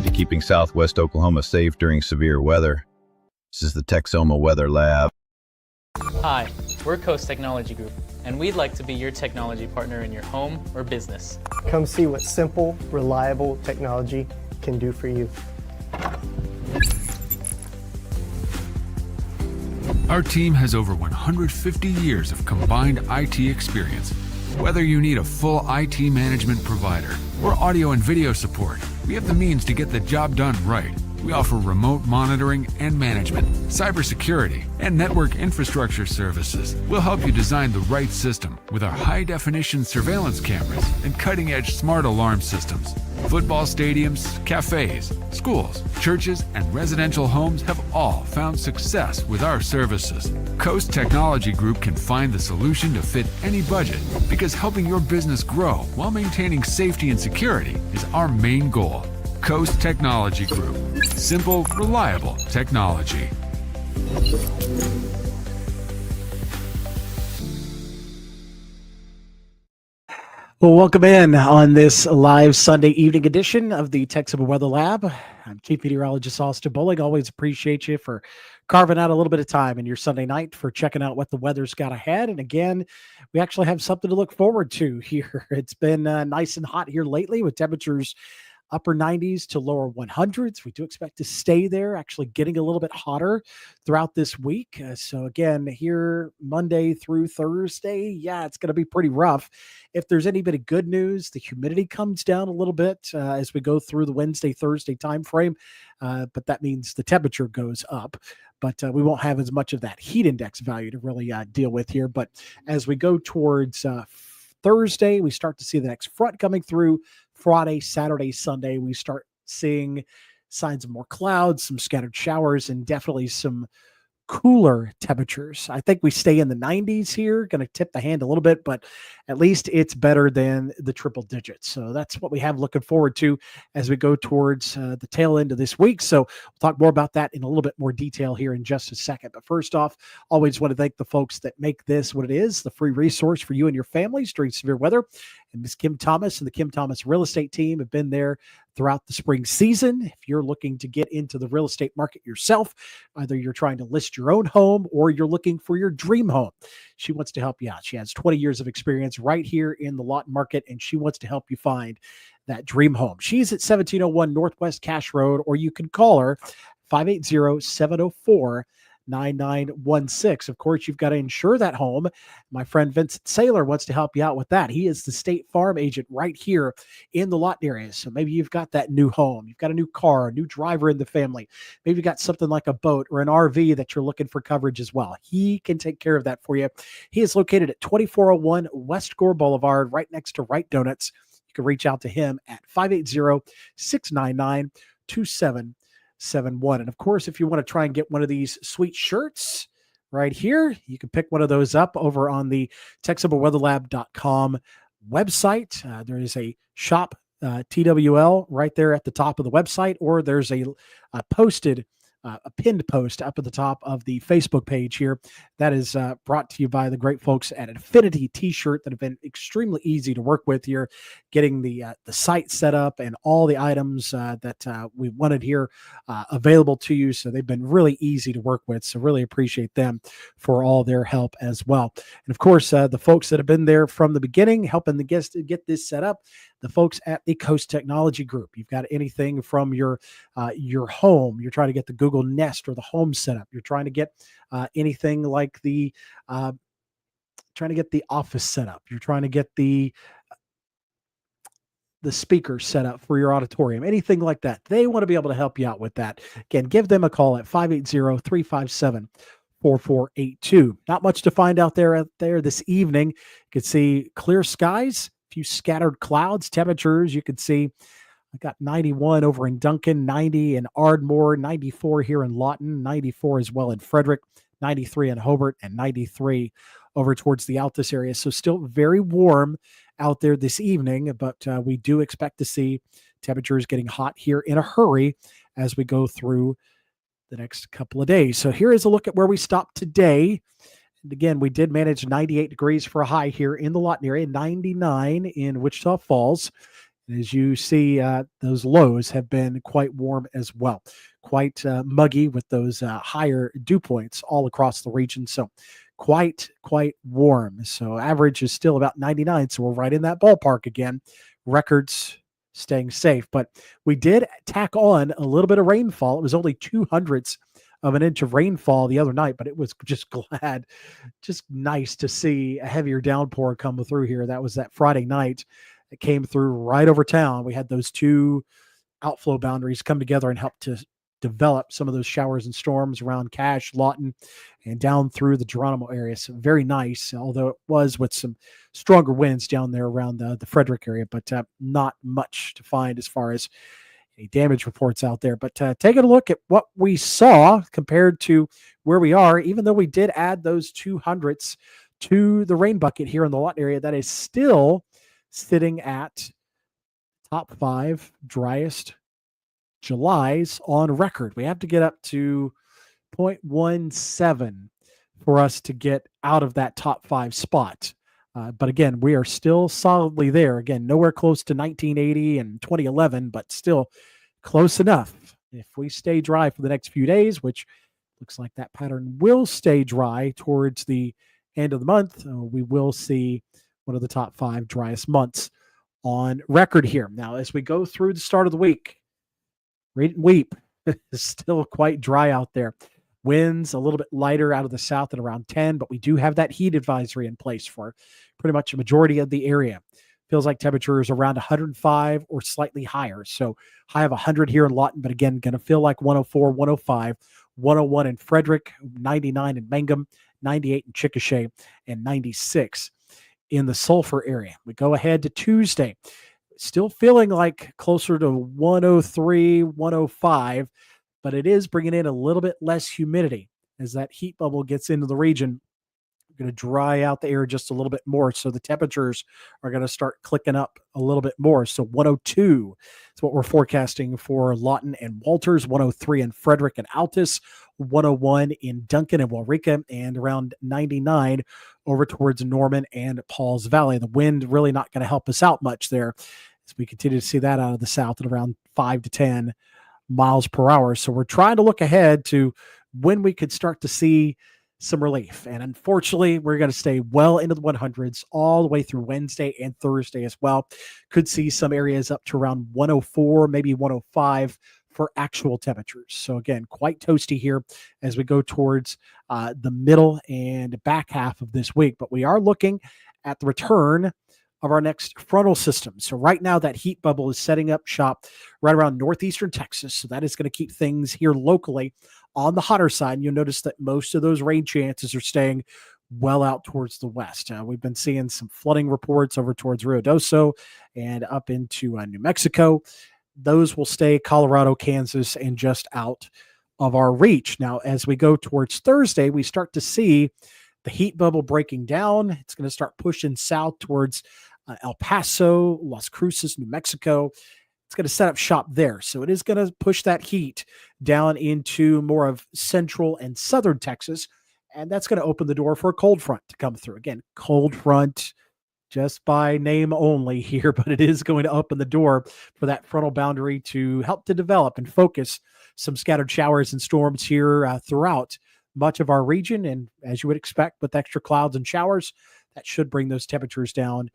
to keeping Southwest Oklahoma safe during severe weather. This is the Texoma Weather Lab. Hi, we're Coast Technology Group, and we'd like to be your technology partner in your home or business. Come see what simple, reliable technology can do for you. Our team has over 150 years of combined IT experience. Whether you need a full IT management provider or audio and video support, we have the means to get the job done right. We offer remote monitoring and management, cybersecurity, and network infrastructure services. We'll help you design the right system with our high-definition surveillance cameras and cutting-edge smart alarm systems. Football stadiums, cafes, schools, churches, and residential homes have all found success with our services. Coast Technology Group can find the solution to fit any budget because helping your business grow while maintaining safety and security is our main goal. Coast Technology Group. Simple, reliable technology. Well, welcome in on this live Sunday evening edition of the Texoma Weather Lab. I'm Chief Meteorologist Austin Bowling. Always appreciate you for carving out a little bit of time in your Sunday night for checking out what the weather's got ahead. And again, we actually have something to look forward to here. It's been nice and hot here lately with temperatures upper 90s to lower 100s. We do expect to stay there, actually getting a little bit hotter throughout this week. So again, here Monday through Thursday, it's going to be pretty rough. If there's any bit of good news, the humidity comes down a little bit as we go through the Wednesday, Thursday timeframe, but that means the temperature goes up. But we won't have as much of that heat index value to really deal with here. But as we go towards Thursday, we start to see the next front coming through. Friday, Saturday, Sunday, we start seeing signs of more clouds, some scattered showers, and definitely some cooler temperatures. I think we stay in the 90s here, going to tip the hand a little bit, but at least it's better than the triple digits. So that's what we have looking forward to as we go towards the tail end of this week. So we'll talk more about that in a little bit more detail here in just a second. But first off, always want to thank the folks that make this what it is, the free resource for you and your families during severe weather. And Ms. Kim Thomas and the Kim Thomas Real Estate team have been there throughout the spring season. If you're looking to get into the real estate market yourself, either you're trying to list your own home or you're looking for your dream home, she wants to help you out. She has 20 years of experience right here in the Lawton market, and she wants to help you find that dream home. She's at 1701 Northwest Cash Road, or you can call her 580-704-9916. Of course, you've got to insure that home. My friend Vincent Saylor wants to help you out with that. He is the State Farm agent right here in the Lawton area. So maybe you've got that new home, you've got a new car, a new driver in the family. Maybe you've got something like a boat or an RV that you're looking for coverage as well. He can take care of that for you. He is located at 2401 West Gore Boulevard, right next to Wright Donuts. You can reach out to him at 580-699-2771. And of course, if you want to try and get one of these sweet shirts right here, you can pick one of those up over on the TexomaWeatherLab.com website. There is a shop TWL right there at the top of the website, or there's a pinned post up at the top of the Facebook page here that is brought to you by the great folks at Infinity T-Shirt that have been extremely easy to work with here, getting the site set up and all the items that we wanted here available to you. So they've been really easy to work with. So really appreciate them for all their help as well. And of course, the folks that have been there from the beginning, helping the guests to get this set up, the folks at the Coast Technology Group. You've got anything from your home. You're trying to get the Google Nest or the home setup. You're trying to get anything like the office setup. You're trying to get the speaker set up for your auditorium, anything like that. They want to be able to help you out with that. Again, give them a call at 580-357-4482. Not much to find out there this evening. You can see clear skies, few scattered clouds, temperatures. You can see I got 91 over in Duncan, 90 in Ardmore, 94 here in Lawton, 94 as well in Frederick, 93 in Hobart, and 93 over towards the Altus area. So still very warm out there this evening, but we do expect to see temperatures getting hot here in a hurry as we go through the next couple of days. So here is a look at where we stopped today. And again, we did manage 98 degrees for a high here in the Lawton area, 99 in Wichita Falls. And as you see, those lows have been quite warm as well, quite muggy with those higher dew points all across the region. So quite warm. So average is still about 99. So we're right in that ballpark again. Records staying safe, but we did tack on a little bit of rainfall. It was only 2/100ths of an inch of rainfall the other night, but it was just nice to see a heavier downpour come through here. That was that Friday night. It came through right over town. We had those two outflow boundaries come together and help to develop some of those showers and storms around Cache, Lawton, and down through the Geronimo area. So very nice, although it was with some stronger winds down there around the Frederick area, but not much to find as far as any damage reports out there. But taking a look at what we saw compared to where we are, even though we did add those 2/100ths to the rain bucket here in the Lawton area, that is still sitting at top 5 driest Julys on record. We have to get up to 0.17 for us to get out of that top 5 spot. But again, we are still solidly there. Again, nowhere close to 1980 and 2011, but still close enough. If we stay dry for the next few days, which looks like that pattern will stay dry towards the end of the month, we will see one of the top 5 driest months on record here. Now, as we go through the start of the week, Rate and Weep is still quite dry out there. Winds a little bit lighter out of the south at around 10, but we do have that heat advisory in place for pretty much a majority of the area. Feels like temperatures around 105 or slightly higher. So high of 100 here in Lawton, but again, going to feel like 104, 105, 101 in Frederick, 99 in Mangum, 98 in Chickasha, and 96 in the Sulphur area. We go ahead to Tuesday. Still feeling like closer to 103, 105, but it is bringing in a little bit less humidity as that heat bubble gets into the region. Going to dry out the air just a little bit more. So the temperatures are going to start clicking up a little bit more. So 102 is what we're forecasting for Lawton and Walters, 103 in Frederick and Altus, 101 in Duncan and Waurika, and around 99 over towards Norman and Pauls Valley. The wind really not going to help us out much there as we continue to see that out of the south at around 5 to 10 miles per hour. So we're trying to look ahead to when we could start to see some relief. And unfortunately, we're going to stay well into the 100s all the way through Wednesday and Thursday as well. Could see some areas up to around 104, maybe 105 for actual temperatures. So again, quite toasty here as we go towards the middle and back half of this week. But we are looking at the return of our next frontal system. So right now that heat bubble is setting up shop right around northeastern Texas. So that is going to keep things here locally on the hotter side. You'll notice that most of those rain chances are staying well out towards the west. We've been seeing some flooding reports over towards Rio Doso and up into New Mexico. Those will stay Colorado, Kansas, and just out of our reach. Now, as we go towards Thursday, we start to see the heat bubble breaking down. It's going to start pushing south towards El Paso, Las Cruces, New Mexico. It's going to set up shop there. So it is going to push that heat down into more of central and southern Texas. And that's going to open the door for a cold front to come through. Again, cold front just by name only here, but it is going to open the door for that frontal boundary to help to develop and focus some scattered showers and storms here throughout much of our region. And as you would expect with extra clouds and showers, that should bring those temperatures down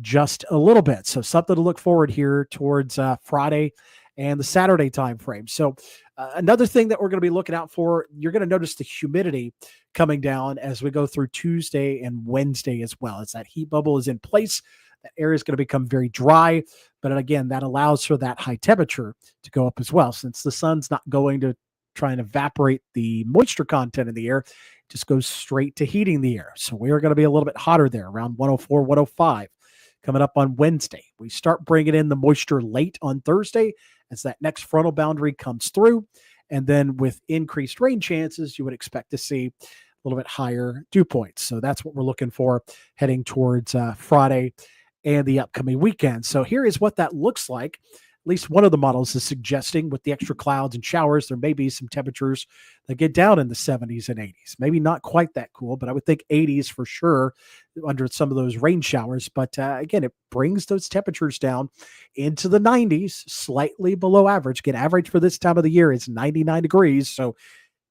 just a little bit. So something to look forward here towards Friday and the Saturday time frame. So another thing that we're going to be looking out for, you're going to notice the humidity coming down as we go through Tuesday and Wednesday as well. As that heat bubble is in place, that area is going to become very dry. But again, that allows for that high temperature to go up as well. Since the sun's not going to try and evaporate the moisture content in the air, it just goes straight to heating the air. So we are going to be a little bit hotter there, around 104, 105. Coming up on Wednesday, we start bringing in the moisture late on Thursday as that next frontal boundary comes through. And then with increased rain chances, you would expect to see a little bit higher dew points. So that's what we're looking for heading towards Friday and the upcoming weekend. So here is what that looks like least one of the models is suggesting with the extra clouds and showers, there may be some temperatures that get down in the 70s and 80s. Maybe not quite that cool, but I would think 80s for sure under some of those rain showers. But again, it brings those temperatures down into the 90s, slightly below average. Again, average for this time of the year is 99 degrees. So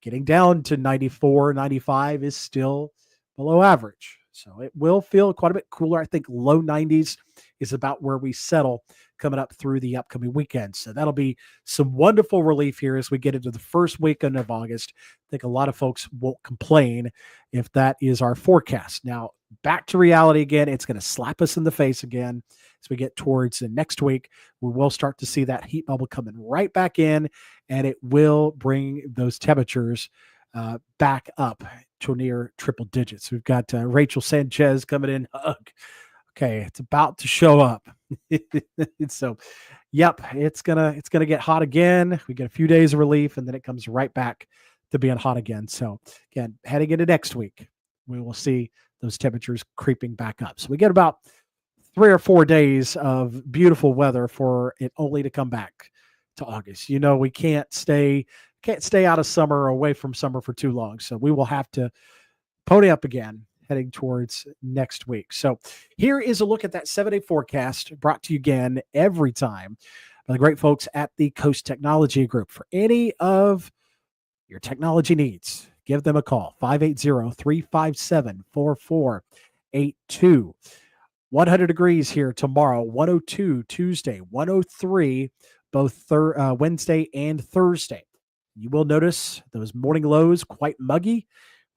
getting down to 94, 95 is still below average. So it will feel quite a bit cooler. I think low 90s is about where we settle coming up through the upcoming weekend. So that'll be some wonderful relief here as we get into the first weekend of August. I think a lot of folks won't complain if that is our forecast. Now, back to reality again. It's going to slap us in the face again as we get towards the next week. We will start to see that heat bubble coming right back in, and it will bring those temperatures back up to near triple digits. We've got Rachel Sanchez coming in. Hug. Okay, it's about to show up. So, yep, it's gonna get hot again. We get a few days of relief, and then it comes right back to being hot again. So, again, heading into next week, we will see those temperatures creeping back up. So we get about 3 or 4 days of beautiful weather for it only to come back to August. You know, we can't stay out of summer or away from summer for too long. So we will have to pony up again heading towards next week. So here is a look at that 7-day forecast brought to you again every time by the great folks at the Coast Technology Group. For any of your technology needs, give them a call, 580-357-4482. 100 degrees here tomorrow, 102 Tuesday, 103 both Wednesday and Thursday. You will notice those morning lows quite muggy,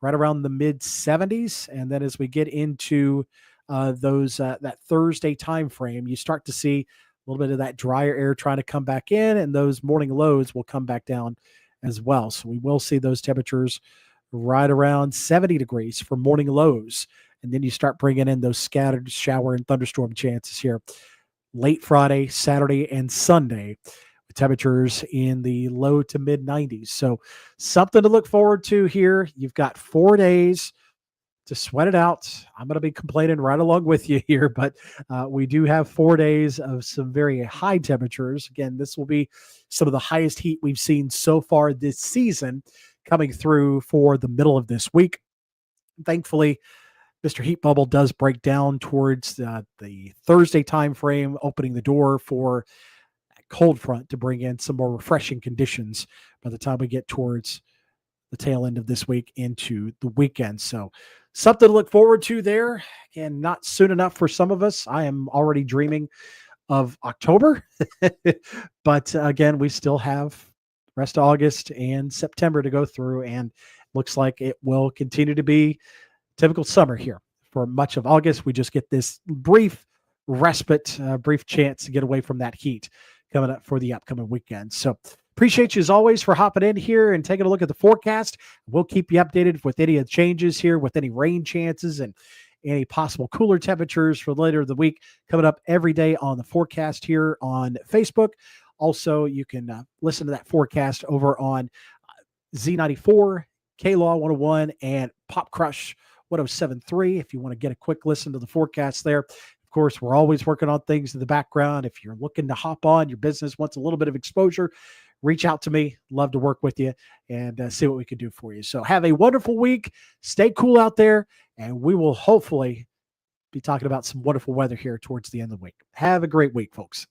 right around the mid 70s, and then as we get into that Thursday time frame, you start to see a little bit of that drier air trying to come back in, and those morning lows will come back down as well. So we will see those temperatures right around 70 degrees for morning lows, and then you start bringing in those scattered shower and thunderstorm chances here late Friday, Saturday, and Sunday. Temperatures in the low to mid 90s. So something to look forward to here. You've got 4 days to sweat it out. I'm going to be complaining right along with you here, but we do have 4 days of some very high temperatures. Again, this will be some of the highest heat we've seen so far this season coming through for the middle of this week. Thankfully, Mr. Heat Bubble does break down towards the Thursday time frame, opening the door for cold front to bring in some more refreshing conditions by the time we get towards the tail end of this week into the weekend. So something to look forward to there. Again, not soon enough for some of us. I am already dreaming of October, but again, we still have the rest of August and September to go through, and looks like it will continue to be typical summer here for much of August. We just get this brief respite, brief chance to get away from that heat coming up for the upcoming weekend. So appreciate you as always for hopping in here and taking a look at the forecast. We'll keep you updated with any of the changes here, with any rain chances and any possible cooler temperatures for later of the week coming up every day on the forecast here on Facebook. Also, you can listen to that forecast over on Z94, K-Law 101, and Pop Crush 107.3 if you want to get a quick listen to the forecast there. Of course, we're always working on things in the background. If you're looking to hop on, your business wants a little bit of exposure, reach out to me. Love to work with you and see what we can do for you. So have a wonderful week. Stay cool out there, and we will hopefully be talking about some wonderful weather here towards the end of the week. Have a great week, folks.